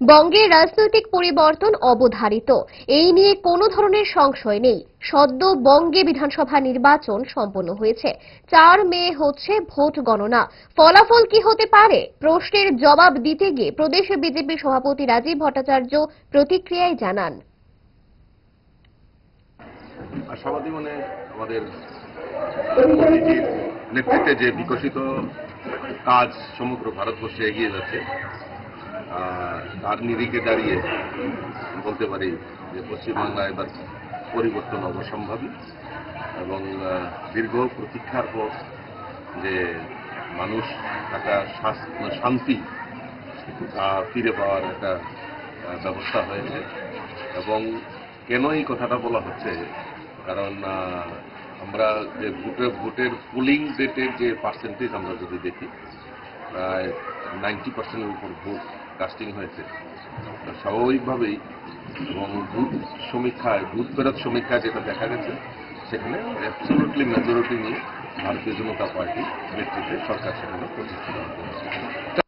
বঙ্গে রাজনৈতিক পরিবর্তন অবধারিত, এই নিয়ে কোনো ধরনের সংশয় নেই। সদ্য বঙ্গে বিধানসভা নির্বাচন সম্পন্ন হয়েছে। 4 মে হচ্ছে ভোট গণনা। ফলাফল কি হতে পারে, প্রশ্নের জবাব দিতে গিয়ে প্রদেশ বিজেপি সভাপতি রাজীব ভট্টাচার্য প্রতিক্রিয়ায় জানান, আশাবাদী আমাদের মোদীজির নেতৃত্বে যে বিকশিত কাজ সমগ্র ভারতবর্ষে এগিয়ে যাচ্ছে, তার নিরিখে দাঁড়িয়ে বলতে পারি যে পশ্চিমবাংলায় এবার পরিবর্তন অবসম্ভাবী এবং দীর্ঘ প্রতীক্ষার পর যে মানুষ একটা শান্তি ফিরে পাওয়ার একটা ব্যবস্থা হয়েছে। এবং কেন এই কথাটা বলা হচ্ছে, কারণ আমরা যে ভোটের পোলিং ডেটের যে পার্সেন্টেজ আমরা যদি দেখি, প্রায় 90% উপর ভোট কাস্টিং হয়েছে। স্বাভাবিকভাবেই এবং বুথ সমীক্ষায়, বুথ ফেরত সমীক্ষায় যেটা দেখা গেছে, সেখানে অ্যাবসলিউটলি মেজরিটি নিয়ে ভারতীয় জনতা পার্টি নেতৃত্বে সরকার সেখানে প্রতিষ্ঠিত হবে।